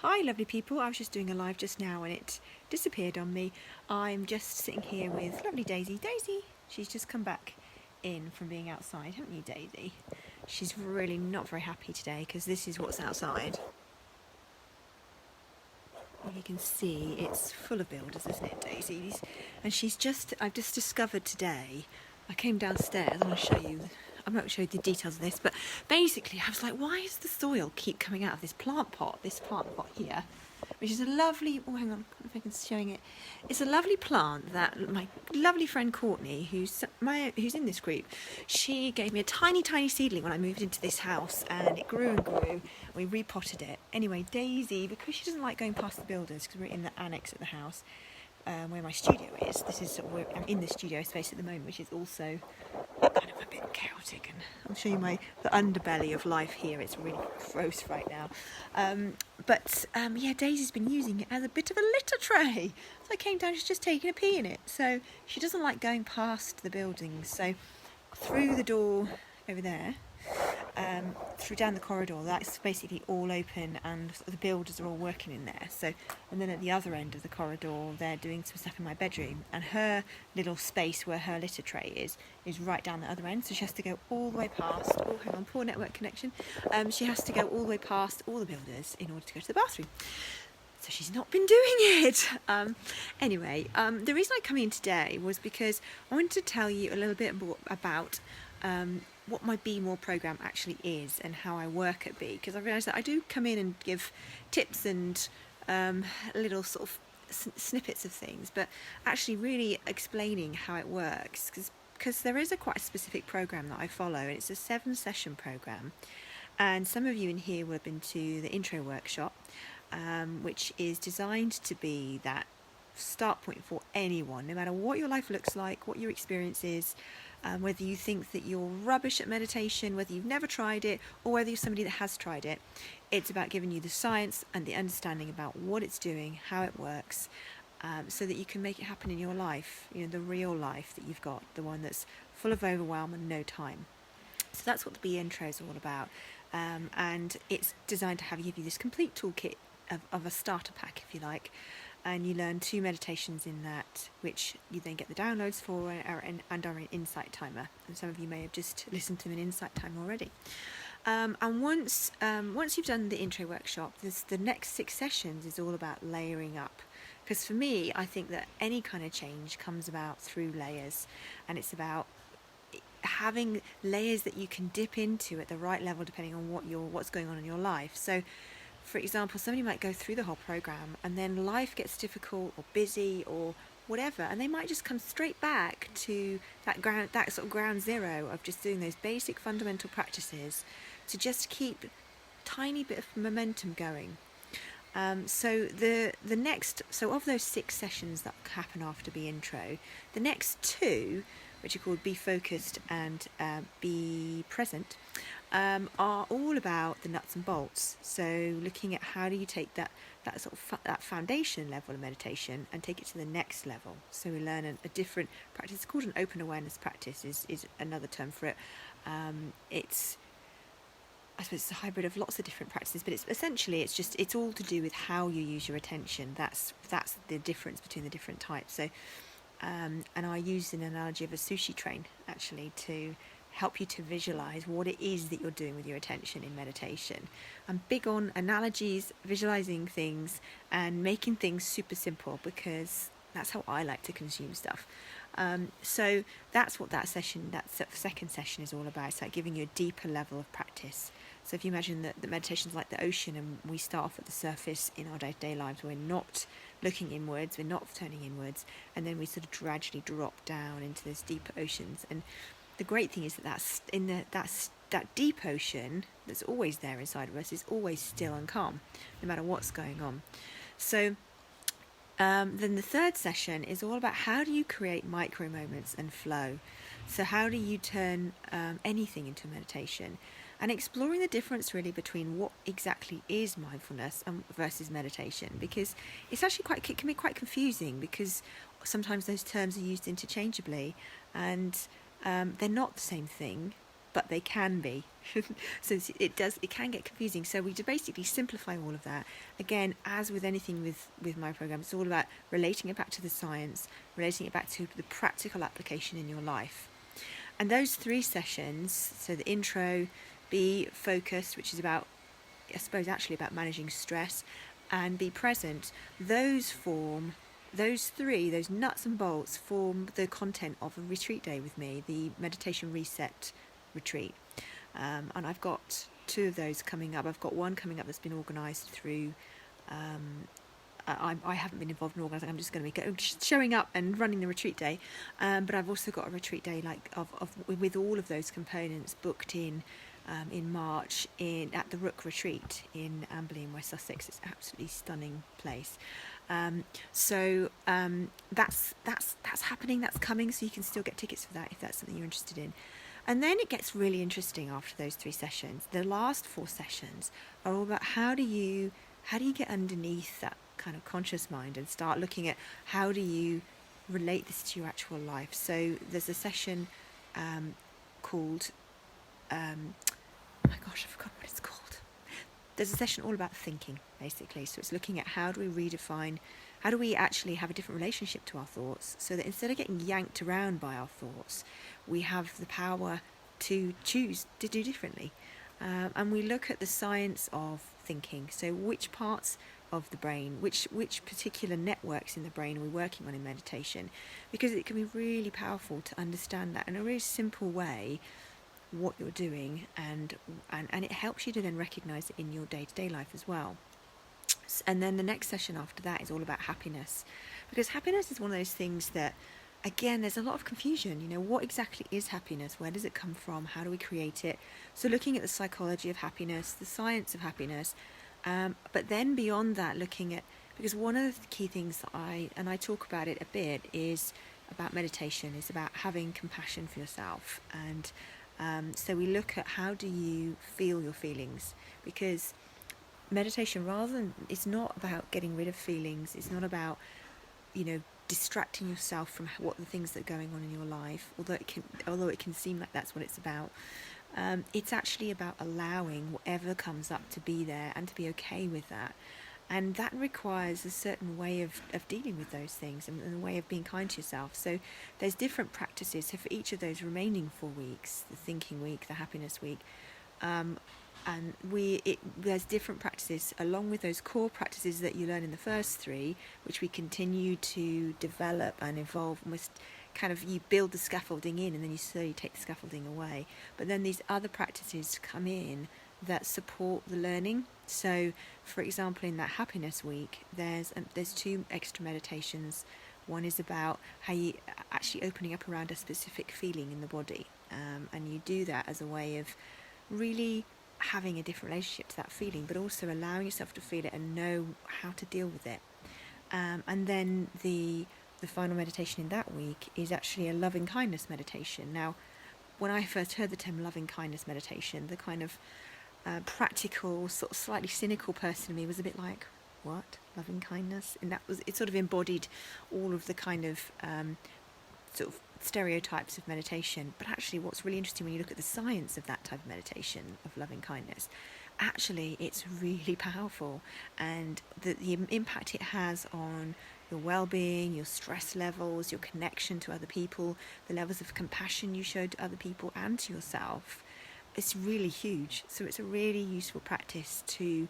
Hi lovely people, I was just doing a live just now and it disappeared on me. I'm just sitting here with lovely Daisy. Daisy, she's just come back in from being outside, haven't you Daisy? She's really not very happy today because this is what's outside. You can see it's full of builders, isn't it, Daisy? And I've just discovered today, I came downstairs, I'm not going to show you the details of this, but basically I was like, why does the soil keep coming out of this plant pot here, which is a lovely, oh hang on, I don't know if I can showing it. It's a lovely plant that my lovely friend Courtney, who's in this group, she gave me a tiny seedling when I moved into this house, and it grew and grew, and we repotted it. Anyway, Daisy, because she doesn't like going past the builders, because we're in the annex at the house, where my studio is. This is sort of I'm in the studio space at the moment, which is also kind of a bit chaotic, and I'll show you the underbelly of life here. It's really gross right now, yeah, Daisy's been using it as a bit of a litter tray. So I came down, she's just taking a pee in it. So she doesn't like going past the buildings. So through the door over there, through down the corridor, that's basically all open, and the builders are all working in there. So, and then at the other end of the corridor, they're doing some stuff in my bedroom, and her little space where her litter tray is right down the other end. So she has to go all the way past. Oh, hang on, poor network connection. She has to go all the way past all the builders in order to go to the bathroom. So she's not been doing it. Anyway, the reason I come in today was because I wanted to tell you a little bit more about what my Be.More program actually is and how I work at Be, because I realised that I do come in and give tips and little sort of snippets of things, but actually really explaining how it works, because there is quite a specific program that I follow, and it's a 7-session program. And some of you in here will have been to the intro workshop, which is designed to be that start point for anyone, no matter what your life looks like, what your experience is, whether you think that you're rubbish at meditation, whether you've never tried it, or whether you're somebody that has tried it. It's about giving you the science and the understanding about what it's doing, how it works, so that you can make it happen in your life, the real life that you've got, the one that's full of overwhelm and no time. So that's what the Be intro is all about, and it's designed to give you this complete toolkit of a starter pack, if you like. And you learn 2 meditations in that, which you then get the downloads for, and are in Insight Timer. And some of you may have just listened to them in Insight Timer already. And once you've done the intro workshop, the next 6 sessions is all about layering up. Because for me, I think that any kind of change comes about through layers, and it's about having layers that you can dip into at the right level depending on what's going on in your life. So, for example, somebody might go through the whole program and then life gets difficult or busy or whatever, and they might just come straight back to that sort of ground zero of just doing those basic fundamental practices to just keep a tiny bit of momentum going. So of those 6 sessions that happen after Be intro, the next 2, which are called Be Focused and Be Present, are all about the nuts and bolts. So looking at how do you take that sort of that foundation level of meditation and take it to the next level. So we learn a different practice. It's called an open awareness practice, is another term for it. I suppose it's a hybrid of lots of different practices, but it's all to do with how you use your attention. That's the difference between the different types. So and I use an analogy of a sushi train actually to help you to visualize what it is that you're doing with your attention in meditation. I'm big on analogies, visualizing things, and making things super simple, because that's how I like to consume stuff. So that's what that second session is all about. It's like giving you a deeper level of practice. So if you imagine that the meditation's like the ocean, and we start off at the surface in our day-to-day lives, we're not looking inwards, we're not turning inwards, and then we sort of gradually drop down into those deeper oceans. And the great thing is that deep ocean that's always there inside of us is always still and calm, no matter what's going on. So then the third session is all about how do you create micro moments and flow. So how do you turn anything into meditation, and exploring the difference really between what exactly is mindfulness versus meditation, because it can be quite confusing, because sometimes those terms are used interchangeably, and they're not the same thing, but they can be. So it can get confusing. So we basically simplify all of that. Again, as with anything with my program, it's all about relating it back to the science, relating it back to the practical application in your life. And those 3 sessions, so the intro, Be Focused, which is about, I suppose, actually about managing stress, and Be Present, those nuts and bolts form the content of a retreat day with me, the Meditation Reset retreat. And I've got 2 of those coming up. I've got one coming up that's been organised through I haven't been involved in organising. I'm just going to be showing up and running the retreat day. But I've also got a retreat day with all of those components booked in March at the Rook Retreat in Amberley in West Sussex. It's an absolutely stunning place. So that's happening. That's coming. So you can still get tickets for that if that's something you're interested in. And then it gets really interesting after those 3 sessions. The last 4 sessions are all about how do you get underneath that kind of conscious mind and start looking at how do you relate this to your actual life. So there's a session called oh my gosh, I forgot what it's called. There's a session all about thinking, basically. So it's looking at how do we redefine, how do we actually have a different relationship to our thoughts, so that instead of getting yanked around by our thoughts, we have the power to choose to do differently. And we look at the science of thinking. So which parts of the brain, which particular networks in the brain are we working on in meditation? Because it can be really powerful to understand that in a really simple way, what you're doing, and it helps you to then recognize it in your day-to-day life as well. And then the next session after that is all about happiness, because happiness is one of those things that, again, there's a lot of confusion. What exactly is happiness? Where does it come from? How do we create it? So looking at the psychology of happiness, the science of happiness, but then beyond that, looking at, because one of the key things that I talk about it a bit, is about meditation, is about having compassion for yourself. And so we look at how do you feel your feelings, because meditation, it's not about getting rid of feelings. It's not about, distracting yourself from what the things that are going on in your life, although it can seem like that's what it's about. It's actually about allowing whatever comes up to be there and to be okay with that. And that requires a certain way of dealing with those things, and a way of being kind to yourself. So there's different practices. So for each of those remaining 4 weeks, the thinking week, the happiness week, there's different practices along with those core practices that you learn in the first 3, which we continue to develop and evolve. Almost kind of, you build the scaffolding in and then you slowly take the scaffolding away. But then these other practices come in that support the learning. So for example, in that happiness week, there's 2 extra meditations. One is about how you actually opening up around a specific feeling in the body, and you do that as a way of really having a different relationship to that feeling, but also allowing yourself to feel it and know how to deal with it. And then the final meditation in that week is actually a loving kindness meditation. Now, when I first heard the term loving kindness meditation, the kind of practical, sort of slightly cynical person in me was a bit like, what? Loving kindness? And it sort of embodied all of the kind of sort of stereotypes of meditation. But actually what's really interesting when you look at the science of that type of meditation, of loving kindness, actually it's really powerful, and the impact it has on your well-being, your stress levels, your connection to other people, the levels of compassion you show to other people and to yourself, it's really huge. So it's a really useful practice to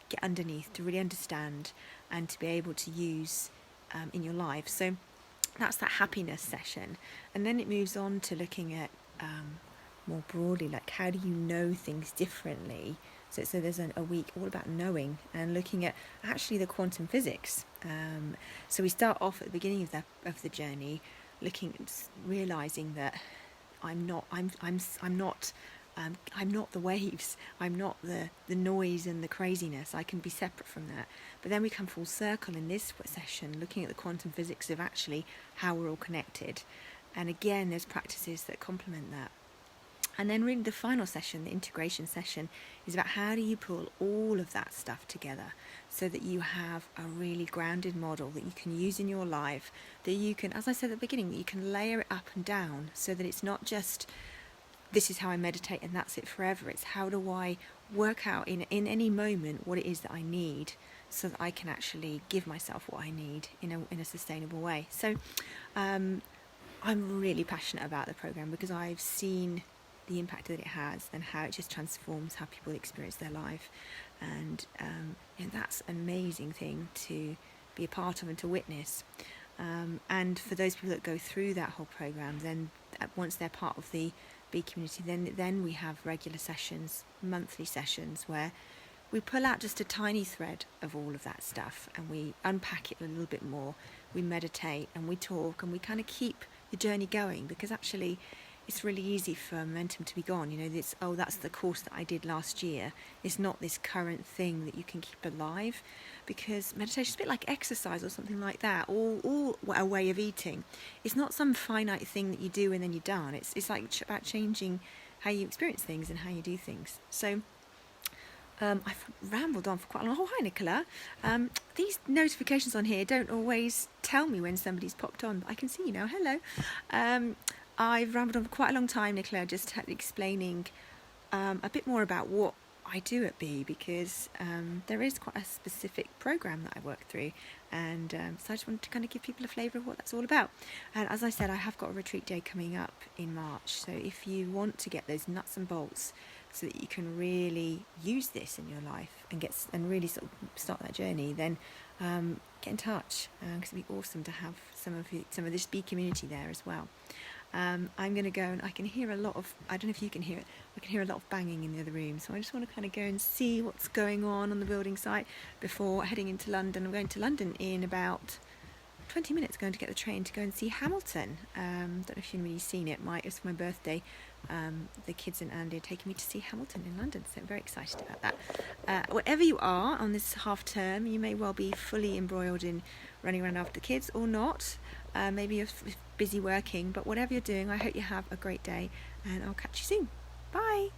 get underneath, to really understand, and to be able to use in your life. So that's that happiness session. And then it moves on to looking at more broadly, like how do you know things differently. So there's a week all about knowing and looking at actually the quantum physics. So we start off at the beginning of the journey, realizing that I'm not the waves. I'm not the noise and the craziness. I can be separate from that. But then we come full circle in this session, looking at the quantum physics of actually how we're all connected. And again, there's practices that complement that. And then really the final session, the integration session, is about how do you pull all of that stuff together so that you have a really grounded model that you can use in your life, that you can, as I said at the beginning, you can layer it up and down so that it's not just this is how I meditate and that's it forever. It's how do I work out in any moment what it is that I need, so that I can actually give myself what I need in a sustainable way. So I'm really passionate about the program because I've seen the impact that it has and how it just transforms how people experience their life, and that's an amazing thing to be a part of and to witness. And for those people that go through that whole program, then once they're part of the Be community, then we have regular sessions, monthly sessions, where we pull out just a tiny thread of all of that stuff and we unpack it a little bit more. We meditate and we talk and we kind of keep the journey going, because actually it's really easy for momentum to be gone. You know, it's, oh, that's the course that I did last year. It's not this current thing that you can keep alive, because meditation is a bit like exercise or something like that, or a way of eating. It's not some finite thing that you do and then you're done. It's like about changing how you experience things and how you do things. So I've rambled on for quite a long. Oh, hi, Nicola. These notifications on here don't always tell me when somebody's popped on, but I can see you now. Hello. I've rambled on for quite a long time, Nicola, just explaining a bit more about what I do at Be, because there is quite a specific program that I work through, and so I just wanted to kind of give people a flavour of what that's all about. And as I said, I have got a retreat day coming up in March, so if you want to get those nuts and bolts so that you can really use this in your life and really sort of start that journey, then get in touch, because it'd be awesome to have some of this Be community there as well. I'm going to go, and I can hear a lot of, I don't know if you can hear it, I can hear a lot of banging in the other room, so I just want to kind of go and see what's going on the building site before heading into London. I'm going to London in about 20 minutes, going to get the train to go and see Hamilton. Don't know if you've really seen it. It's my birthday. The kids and Andy are taking me to see Hamilton in London, so I'm very excited about that. Wherever you are on this half term, you may well be fully embroiled in running around after the kids, or not. Maybe you're busy working, but whatever you're doing, I hope you have a great day, and I'll catch you soon. Bye.